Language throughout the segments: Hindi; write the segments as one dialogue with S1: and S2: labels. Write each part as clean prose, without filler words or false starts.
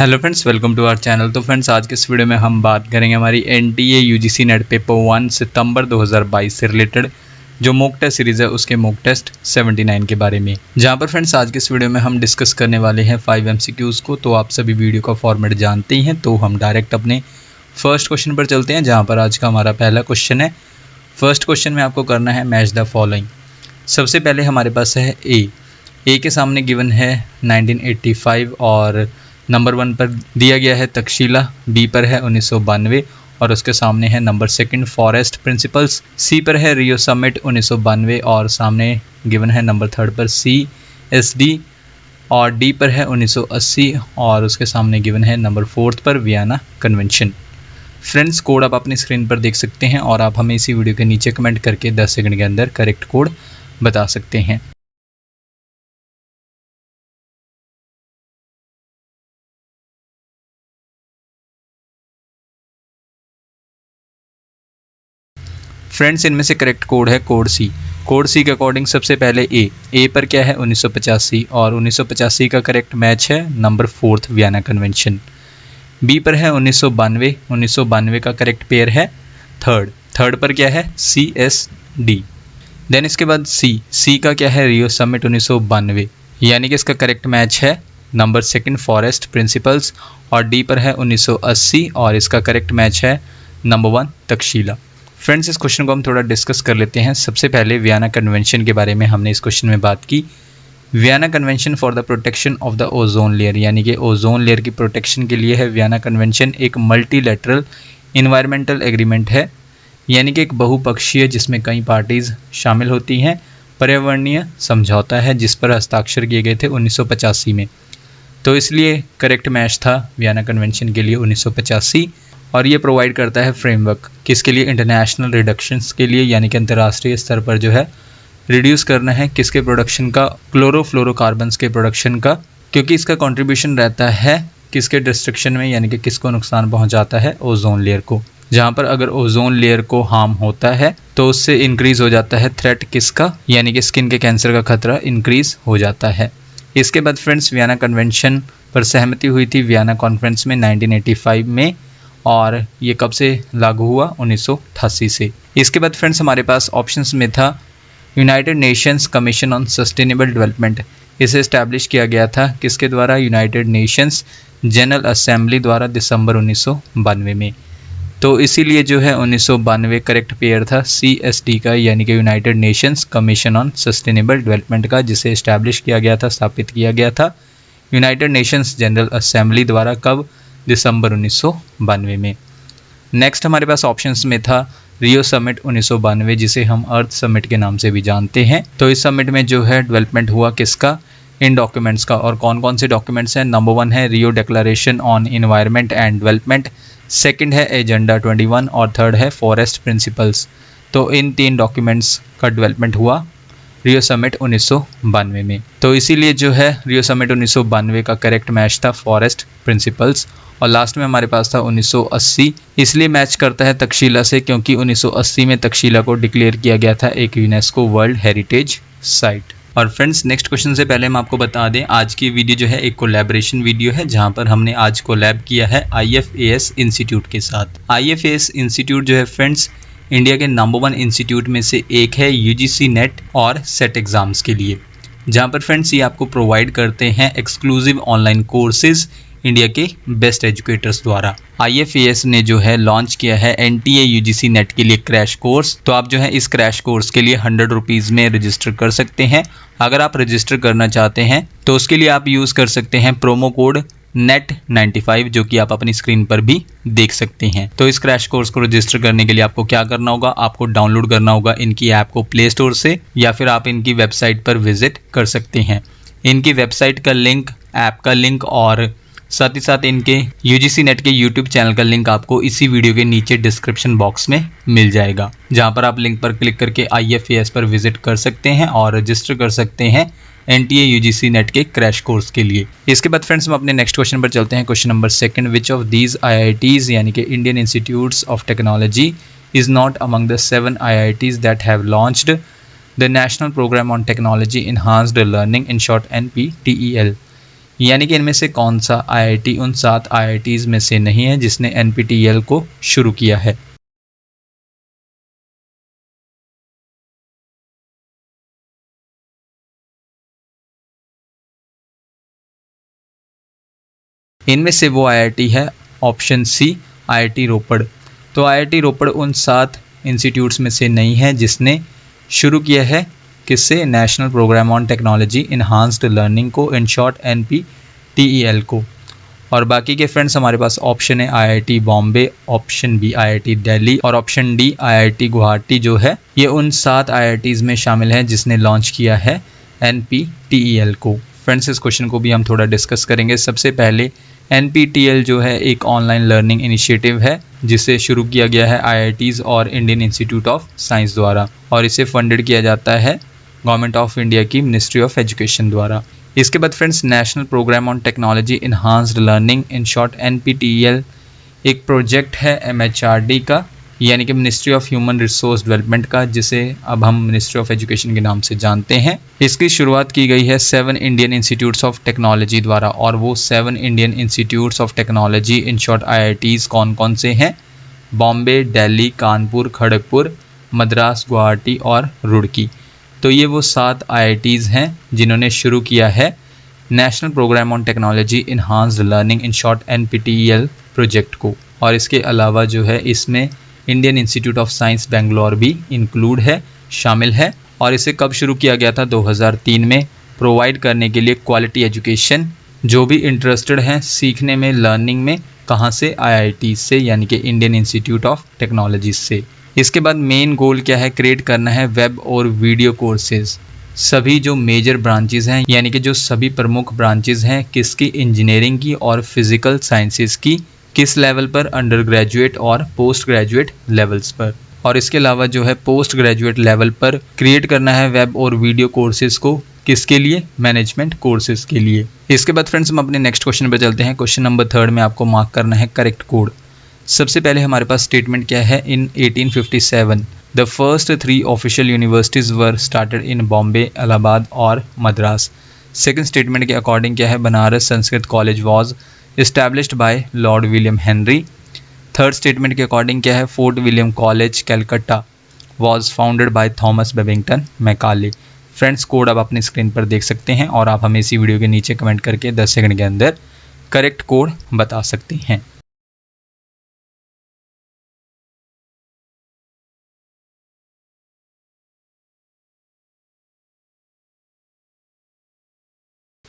S1: Hello friends, welcome to our channel. तो फ्रेंड्स, आज के इस वीडियो में हम बात करेंगे हमारी एनटीए यूजीसी नेट पेपर 1 सितंबर 2022 से रिलेटेड जो मॉक टेस्ट सीरीज़ है उसके मॉक टेस्ट 79 के बारे में। जहां पर फ्रेंड्स आज के इस वीडियो में हम डिस्कस करने वाले हैं 5 एमसीक्यूज़ को। तो आप सभी वीडियो का फॉर्मेट जानते ही हैं, तो हम डायरेक्ट अपने फर्स्ट क्वेश्चन पर चलते हैं, जहाँ पर आज का हमारा पहला क्वेश्चन है। फर्स्ट क्वेश्चन में आपको करना है मैच द फॉलोइंग। सबसे पहले हमारे पास है ए के सामने गिवन है 1985 और नंबर 1 पर दिया गया है तक्षशिला, बी पर है 1992 और उसके सामने है नंबर 2 फॉरेस्ट प्रिंसिपल्स, सी पर है रियो समिट 1992 और सामने गिवन है नंबर 3 पर CSD और डी पर है 1980 और उसके सामने गिवन है नंबर 4 पर वियना कन्वेंशन। फ्रेंड्स, कोड आप अपनी स्क्रीन पर देख सकते हैं और आप हमें इसी वीडियो के नीचे कमेंट करके 10 सेकंड के अंदर करेक्ट कोड बता सकते हैं। फ्रेंड्स, इनमें से करेक्ट कोड है कोड सी। कोड सी के अकॉर्डिंग सबसे पहले ए पर क्या है 1985 और 1985 का करेक्ट मैच है नंबर 4 वियना कन्वेंशन। बी पर है 1992 का करेक्ट पेयर है थर्ड पर क्या है CSD। देन इसके बाद सी का क्या है रियो समिट 1992, यानी कि इसका करेक्ट मैच है नंबर 2 फॉरेस्ट प्रिंसिपल्स और डी पर है 1980 और इसका करेक्ट मैच है नंबर 1 तक्षशिला। फ्रेंड्स, इस क्वेश्चन को हम थोड़ा डिस्कस कर लेते हैं। सबसे पहले वियना कन्वेंशन के बारे में हमने इस क्वेश्चन में बात की। Vienna convention for the protection of the ozone layer, यानी कि ओजोन लेयर की प्रोटेक्शन के लिए है वियना कन्वेंशन। एक मल्टीलैटरल इन्वायरमेंटल एग्रीमेंट है, यानी कि एक बहुपक्षीय जिसमें कई पार्टीज शामिल होती हैं, पर्यावरणीय समझौता है जिस पर हस्ताक्षर किए गए थे 1985 में। तो इसलिए करेक्ट मैच था वियना कन्वेंशन के लिए 1985 और ये प्रोवाइड करता है फ्रेमवर्क किसके लिए, इंटरनेशनल रिडक्शंस के लिए, यानी कि अंतर्राष्ट्रीय स्तर पर जो है रिड्यूस करना है किसके प्रोडक्शन का, क्लोरोफ्लोरोकार्बन्स के प्रोडक्शन का, क्योंकि इसका कंट्रीब्यूशन रहता है किसके डिस्ट्रक्शन में, यानी कि किसको नुकसान पहुंचाता है, ओजोन लेयर को। जहां पर अगर ओजोन लेयर को हार्म होता है तो उससे इंक्रीज हो जाता है थ्रेट किसका, यानी कि स्किन के कैंसर का खतरा इंक्रीज हो जाता है। इसके बाद फ्रेंड्स, वियना कन्वेंशन पर सहमति हुई थी वियना कॉन्फ्रेंस में 1985 में और ये कब से लागू हुआ, 1988 से। इसके बाद फ्रेंड्स हमारे पास ऑप्शंस में था United Nations commission on sustainable development. इसे इस्टेब्लिश किया गया था किसके द्वारा, यूनाइटेड नेशंस जनरल असेंबली द्वारा दिसंबर 1992 में। तो इसीलिए जो है 1992 करेक्ट पेयर था CSD का, यानी कि United Nations commission on sustainable development का, जिसे इस्टेब्लिश किया गया था, स्थापित किया गया था यूनाइटेड नेशंस जनरल असेंबली द्वारा। कब, दिसंबर 1992 में। नेक्स्ट हमारे पास ऑप्शंस में था रियो समिट 1992, जिसे हम अर्थ समिट के नाम से भी जानते हैं। तो इस समिट में जो है डेवलपमेंट हुआ किसका, इन डॉक्यूमेंट्स का। और कौन कौन से डॉक्यूमेंट्स हैं, नंबर 1 है Rio declaration on environment and development, second है एजेंडा 21 और थर्ड है फॉरेस्ट प्रिंसिपल्स। तो इन 3 डॉक्यूमेंट्स का डेवलपमेंट हुआ रियो समिट 1992 में। तो इसीलिए जो है रियो समिट 1992 का करेक्ट मैच था फॉरेस्ट प्रिंसिपल्स। और लास्ट में हमारे पास था 1980, इसलिए मैच करता है तक्षशिला से क्योंकि 1980 में तक्षशिला को डिक्लेयर किया गया था एक यूनेस्को वर्ल्ड हेरिटेज साइट। और फ्रेंड्स, नेक्स्ट क्वेश्चन से पहले हम आपको बता दें, आज की वीडियो जो है एक कोलैबोरेशन वीडियो है, जहां पर हमने आज कोलैब किया है IFAS इंस्टीट्यूट के साथ। IFAS इंस्टीट्यूट जो है फ्रेंड्स इंडिया के नंबर 1 इंस्टीट्यूट में से एक है यूजीसी नेट और सेट एग्जाम्स के लिए, जहां पर फ्रेंड्स ये आपको प्रोवाइड करते हैं एक्सक्लूसिव ऑनलाइन कोर्सेज इंडिया के बेस्ट एजुकेटर्स द्वारा। IFAS ने जो है लॉन्च किया है NTA UGC नेट के लिए क्रैश कोर्स। तो आप जो है इस क्रैश कोर्स के लिए 100 रुपीज़ में रजिस्टर कर सकते हैं। अगर आप रजिस्टर करना चाहते हैं तो उसके लिए आप यूज़ कर सकते हैं प्रोमो कोड NET95, जो कि आप अपनी स्क्रीन पर भी देख सकते हैं। तो इस क्रैश कोर्स को रजिस्टर करने के लिए आपको क्या करना होगा, आपको डाउनलोड करना होगा इनकी ऐप को प्ले स्टोर से, या फिर आप इनकी वेबसाइट पर विजिट कर सकते हैं। इनकी वेबसाइट का लिंक, ऐप का लिंक और साथ ही साथ इनके UGC नेट के YouTube चैनल का लिंक आपको इसी वीडियो के नीचे डिस्क्रिप्शन बॉक्स में मिल जाएगा, जहां पर आप लिंक पर क्लिक करके IFAS पर विजिट कर सकते हैं और रजिस्टर कर सकते हैं NTA UGC नेट के क्रैश कोर्स के लिए। इसके बाद फ्रेंड्स हम अपने नेक्स्ट क्वेश्चन पर चलते हैं। Question number 2, which of these IITs, यानी कि Indian institutes of technology, is not among the 7 IITs that have launched the national programme on technology enhanced learning, in short NPTEL। यानी कि इनमें से कौन सा IIT उन 7 IITs में से नहीं है जिसने NPTEL को शुरू किया है। इनमें से वो IIT है ऑप्शन सी IIT रोपड़। तो IIT रोपड़ उन 7 इंस्टीट्यूट्स में से नहीं है जिसने शुरू किया है किससे, national programme on technology enhanced learning को, इन शॉर्ट NPTEL को। और बाकी के फ्रेंड्स हमारे पास ऑप्शन है IIT Bombay, option B IIT Delhi और ऑप्शन डी IIT गुवाहाटी जो है ये उन 7 IITs में शामिल है जिसने लॉन्च किया है NPTEL को। फ्रेंड्स इस क्वेश्चन को भी हम थोड़ा डिस्कस करेंगे। सबसे पहले NPTEL जो है एक ऑनलाइन लर्निंग इनिशिएटिव है जिसे शुरू किया गया है IITs और इंडियन इंस्टीट्यूट ऑफ साइंस द्वारा, और इसे फंडेड किया जाता है गवर्नमेंट ऑफ इंडिया की मिनिस्ट्री ऑफ एजुकेशन द्वारा। इसके बाद friends national programme on technology enhanced learning in short NPTEL एक प्रोजेक्ट है MHRD का, यानी कि ministry of human resource development का, जिसे अब हम मिनिस्ट्री ऑफ एजुकेशन के नाम से जानते हैं। इसकी शुरुआत की गई है 7 इंडियन इंस्टीट्यूट्स ऑफ टेक्नोलॉजी द्वारा, और वो 7 Indian institutes of technology in short IITs कौन कौन से हैं, बॉम्बे, दिल्ली, कानपुर, खड़गपुर, मद्रास, गुवाहाटी और रुड़की। तो ये वो 7 IITs हैं जिन्होंने शुरू किया है national programme on technology enhanced learning in short NPTEL project को। और इसके अलावा जो है इसमें Indian institute of science Bangalore भी इंक्लूड है, शामिल है। और इसे कब शुरू किया गया था, 2003 में, प्रोवाइड करने के लिए क्वालिटी एजुकेशन जो भी इंटरेस्टेड हैं सीखने में, लर्निंग में, कहाँ से, IIT से, यानी कि इंडियन इंस्टीट्यूट ऑफ टेक्नोलॉजी से। इसके बाद मेन गोल क्या है, क्रिएट करना है वेब और वीडियो कोर्सेज। सभी जो मेजर ब्रांचेज हैं, यानी कि जो सभी प्रमुख ब्रांचेज हैं किसकी, इंजीनियरिंग की और फिजिकल साइंसेज की, किस लेवल पर, अंडर ग्रेजुएट और पोस्ट ग्रेजुएट लेवल्स पर। और इसके अलावा जो है पोस्ट ग्रेजुएट लेवल पर क्रिएट करना है वेब और वीडियो कोर्सेज को, किसके लिए, मैनेजमेंट कोर्सेज के लिए। इसके बाद फ्रेंड्स हम अपने नेक्स्ट क्वेश्चन पर चलते हैं। क्वेश्चन नंबर 3 में आपको मार्क करना है करेक्ट कोड। सबसे पहले हमारे पास स्टेटमेंट क्या है, इन 1857 the first 3 official universities were started in Bombay, Allahabad और मद्रास। सेकंड स्टेटमेंट के अकॉर्डिंग क्या है, Banaras Sanskrit college was established by Lord William Henry. Third statement के अकॉर्डिंग क्या है, fort William college Calcutta was founded by Thomas Babington Macaulay. Friends code आप अपनी स्क्रीन पर देख सकते हैं और आप हमें इसी वीडियो के नीचे कमेंट करके 10 सेकंड के अंदर करेक्ट कोड बता सकते हैं।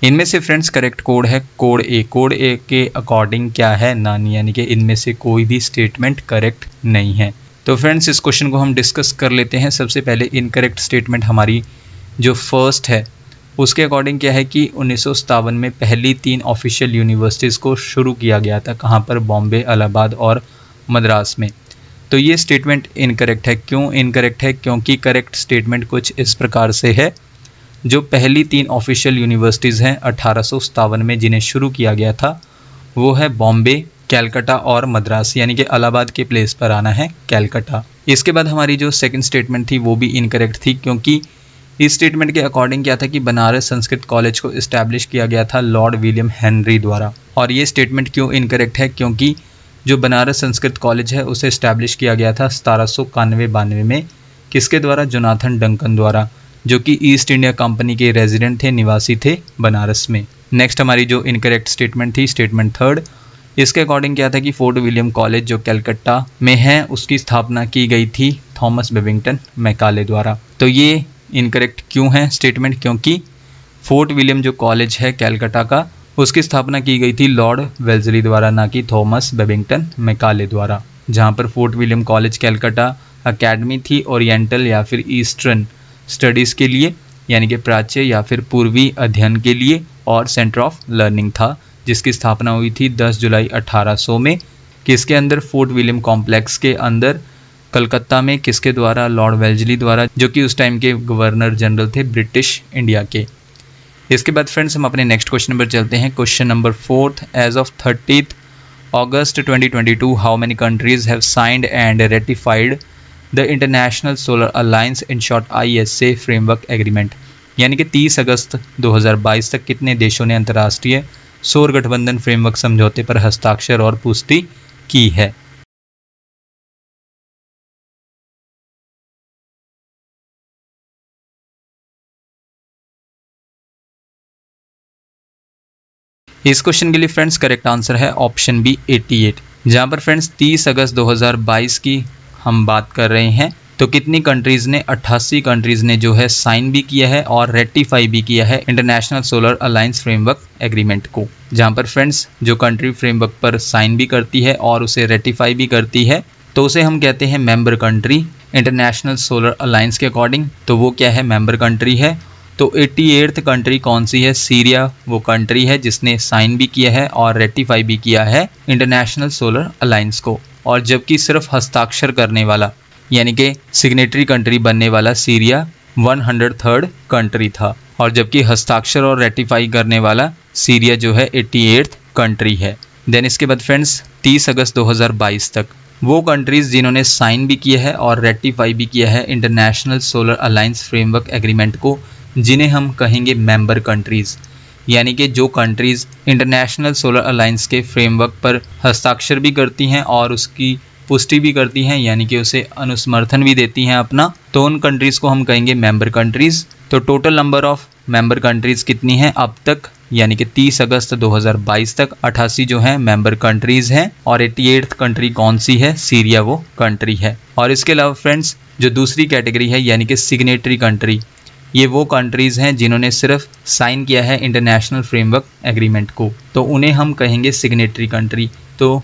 S1: इनमें से फ्रेंड्स करेक्ट कोड है कोड ए। कोड ए के अकॉर्डिंग क्या है, नन, यानी कि इनमें से कोई भी स्टेटमेंट करेक्ट नहीं है। तो फ्रेंड्स इस क्वेश्चन को हम डिस्कस कर लेते हैं। सबसे पहले इनकरेक्ट स्टेटमेंट हमारी जो फर्स्ट है उसके अकॉर्डिंग क्या है कि 1957 में पहली 3 ऑफिशियल यूनिवर्सिटीज़ को शुरू किया गया था, कहाँ पर, बॉम्बे, इलाहाबाद और मद्रास में। तो ये स्टेटमेंट इनकरेक्ट है। क्यों इनकरेक्ट है, क्योंकि करेक्ट स्टेटमेंट कुछ इस प्रकार से है, जो पहली 3 ऑफिशियल यूनिवर्सिटीज़ हैं 1857 में जिन्हें शुरू किया गया था वो है बॉम्बे, कैलकटा और मद्रास, यानी कि इलाहाबाद के प्लेस पर आना है कैलकटा। इसके बाद हमारी जो सेकंड स्टेटमेंट थी वो भी इनकरेक्ट थी, क्योंकि इस स्टेटमेंट के अकॉर्डिंग क्या था कि बनारस संस्कृत कॉलेज को इस्टेब्लिश किया गया था लॉर्ड विलियम हेनरी द्वारा। और ये स्टेटमेंट क्यों इनकरेक्ट है, क्योंकि जो बनारस संस्कृत कॉलेज है उसे इस्टेब्लिश किया गया था 1791-92 में, किसके द्वारा, जोनाथन डंकन द्वारा, जो कि ईस्ट इंडिया कंपनी के रेजिडेंट थे, निवासी थे बनारस में। नेक्स्ट हमारी जो इनकरेक्ट स्टेटमेंट थी, स्टेटमेंट थर्ड, इसके अकॉर्डिंग क्या था कि फोर्ट विलियम कॉलेज जो कलकत्ता में है उसकी स्थापना की गई थी थॉमस बेबिंगटन मैकाले द्वारा। तो ये इनकरेक्ट क्यों है स्टेटमेंट, क्योंकि फोर्ट विलियम जो कॉलेज है कलकत्ता का उसकी स्थापना की गई थी लॉर्ड वेल्जली द्वारा, ना कि थॉमस बेबिंगटन मैकाले द्वारा। जहाँ पर fort William college Calcutta academy थी ओरिएंटल या फिर ईस्टर्न स्टडीज़ के लिए, यानी कि प्राच्य या फिर पूर्वी अध्ययन के लिए, और सेंटर ऑफ लर्निंग था, जिसकी स्थापना हुई थी 10 जुलाई 1800 में, किसके अंदर, फोर्ट विलियम कॉम्प्लेक्स के अंदर कलकत्ता में, किसके द्वारा, लॉर्ड वेल्जली द्वारा, जो कि उस टाइम के गवर्नर जनरल थे ब्रिटिश इंडिया के। इसके बाद फ्रेंड्स हम अपने नेक्स्ट क्वेश्चन पर चलते हैं। क्वेश्चन नंबर 4, एज ऑफ 30 अगस्त 2022 how many countries have signed and ratified the international solar alliance in short ISA framework agreement. यानी कि 30 अगस्त 2022 तक कितने देशों ने अंतर्राष्ट्रीय सौर गठबंधन फ्रेमवर्क समझौते पर हस्ताक्षर और पुष्टि की है? इस क्वेश्चन के लिए फ्रेंड्स करेक्ट आंसर है ऑप्शन बी 88। जहां पर फ्रेंड्स 30 अगस्त 2022 की हम बात कर रहे हैं, तो कितनी कंट्रीज ने 88 कंट्रीज ने जो है साइन भी किया है और रेटिफाई भी किया है international solar alliance framework agreement को। जहां पर फ्रेंड्स जो कंट्री फ्रेमवर्क पर साइन भी करती है और उसे रेटिफाई भी करती है, तो उसे हम कहते हैं member country. International solar alliance के अकॉर्डिंग तो वो क्या है, मेंबर कंट्री है। तो 88th कंट्री कौन सी है? सीरिया वो कंट्री है जिसने साइन भी किया है और रेटिफाई भी किया है इंटरनेशनल सोलर अलायंस को। और जबकि सिर्फ हस्ताक्षर करने वाला यानी कि सिग्नेटरी कंट्री बनने वाला सीरिया 103rd कंट्री था, और जबकि हस्ताक्षर और रेटिफाई करने वाला सीरिया जो है 88th कंट्री है। देन इसके बाद फ्रेंड्स 30 अगस्त 2022 तक वो कंट्रीज़ जिन्होंने साइन भी किया है और रेटिफाई भी किया है international solar alliance framework agreement को, जिन्हें हम कहेंगे मेंबर कंट्रीज़। यानी कि जो कंट्रीज़ इंटरनेशनल सोलर अलायंस के फ्रेमवर्क पर हस्ताक्षर भी करती हैं और उसकी पुष्टि भी करती हैं, यानी कि उसे अनुसमर्थन भी देती हैं अपना, तो उन कंट्रीज़ को हम कहेंगे मेंबर कंट्रीज़। तो total number of member countries कितनी हैं अब तक, यानी कि 30 अगस्त 2022 तक 88 जो हैं मेंबर कंट्रीज़ हैं, और 88th कंट्री कौन सी है? सीरिया वो कंट्री है। और इसके अलावा फ्रेंड्स जो दूसरी कैटेगरी है यानी कि सिग्नेटरी कंट्री, ये वो कंट्रीज़ हैं जिन्होंने सिर्फ साइन किया है इंटरनेशनल फ्रेमवर्क एग्रीमेंट को, तो उन्हें हम कहेंगे सिग्नेटरी कंट्री। तो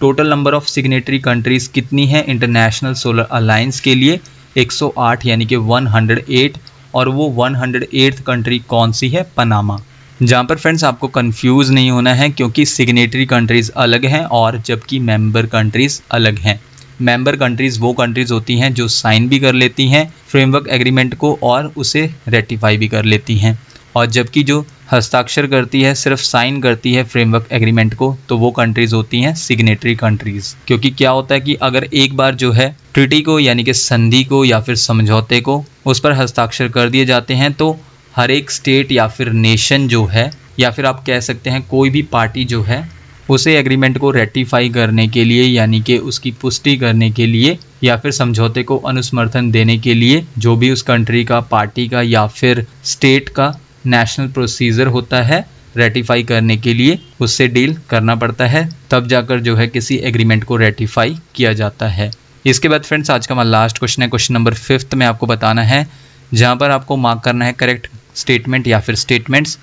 S1: total number of signatory countries कितनी है इंटरनेशनल सोलर अलायंस के लिए? 108 यानी कि 108। और वो 108th कंट्री कौन सी है? पनामा। जहाँ पर फ्रेंड्स आपको कंफ्यूज नहीं होना है, क्योंकि सिग्नेटरी कंट्रीज़ अलग हैं और जबकि मेंबर कंट्रीज़ अलग हैं। मेंबर कंट्रीज़ वो कंट्रीज़ होती हैं जो साइन भी कर लेती हैं फ्रेमवर्क एग्रीमेंट को और उसे रेटिफाई भी कर लेती हैं, और जबकि जो हस्ताक्षर करती है, सिर्फ साइन करती है फ्रेमवर्क एग्रीमेंट को, तो वो कंट्रीज़ होती हैं सिग्नेटरी कंट्रीज़। क्योंकि क्या होता है कि अगर एक बार जो है ट्रीटी को यानी कि संधि को या फिर समझौते को उस पर हस्ताक्षर कर दिए जाते हैं, तो हर एक स्टेट या फिर नेशन जो है, या फिर आप कह सकते हैं कोई भी पार्टी जो है, उसे एग्रीमेंट को रेटिफाई करने के लिए यानी कि उसकी पुष्टि करने के लिए या फिर समझौते को अनुसमर्थन देने के लिए जो भी उस कंट्री का, पार्टी का या फिर स्टेट का नेशनल प्रोसीजर होता है रेटिफाई करने के लिए, उससे डील करना पड़ता है, तब जाकर जो है किसी एग्रीमेंट को रेटिफाई किया जाता है। इसके बाद फ्रेंड्स आज का हमारा लास्ट क्वेश्चन है, क्वेश्चन नंबर 5 में आपको बताना है, जहाँ पर आपको मार्क करना है करेक्ट स्टेटमेंट या फिर स्टेटमेंट्स।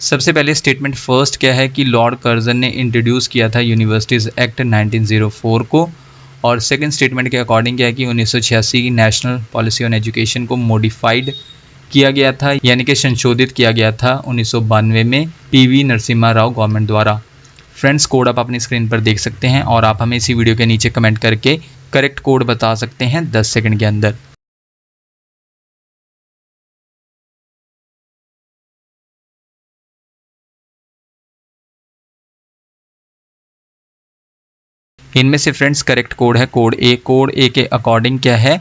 S1: सबसे पहले स्टेटमेंट फर्स्ट क्या है कि लॉर्ड कर्जन ने इंट्रोड्यूस किया था यूनिवर्सिटीज़ एक्ट 1904 को, और सेकंड स्टेटमेंट के अकॉर्डिंग क्या है कि 1986 की नेशनल पॉलिसी ऑन एजुकेशन को मॉडिफाइड किया गया था, यानी कि संशोधित किया गया था 1992 में पीवी नरसिम्हा राव गवर्नमेंट द्वारा। फ्रेंड्स कोड आप अपनी स्क्रीन पर देख सकते हैं और आप हमें इसी वीडियो के नीचे कमेंट करके करेक्ट कोड बता सकते हैं 10 सेकंड के अंदर। इनमें से फ्रेंड्स करेक्ट कोड है कोड ए। कोड ए के अकॉर्डिंग क्या है?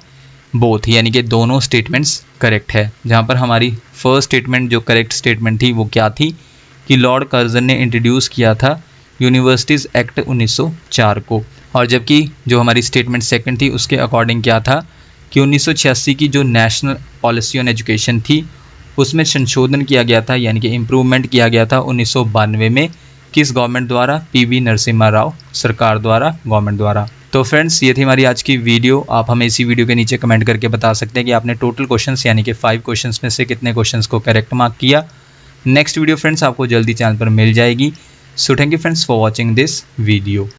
S1: बोथ, यानी कि दोनों स्टेटमेंट्स करेक्ट है। जहां पर हमारी फर्स्ट स्टेटमेंट जो करेक्ट स्टेटमेंट थी वो क्या थी कि लॉर्ड कर्जन ने इंट्रोड्यूस किया था यूनिवर्सिटीज़ एक्ट 1904 को, और जबकि जो हमारी स्टेटमेंट सेकंड थी उसके अकॉर्डिंग क्या था कि 1986 की जो नेशनल पॉलिसी ऑन एजुकेशन थी उसमें संशोधन किया गया था, यानी कि इम्प्रूवमेंट किया गया था 1992 में। किस गवर्नमेंट द्वारा? पीवी नरसिम्हा राव सरकार द्वारा, गवर्नमेंट द्वारा। तो फ्रेंड्स ये थी हमारी आज की वीडियो। आप हमें इसी वीडियो के नीचे कमेंट करके बता सकते हैं कि आपने टोटल क्वेश्चंस यानी कि 5 क्वेश्चंस में से कितने क्वेश्चंस को करेक्ट मार्क किया। नेक्स्ट वीडियो फ्रेंड्स आपको जल्दी चैनल पर मिल जाएगी। So thank you friends for watching this video.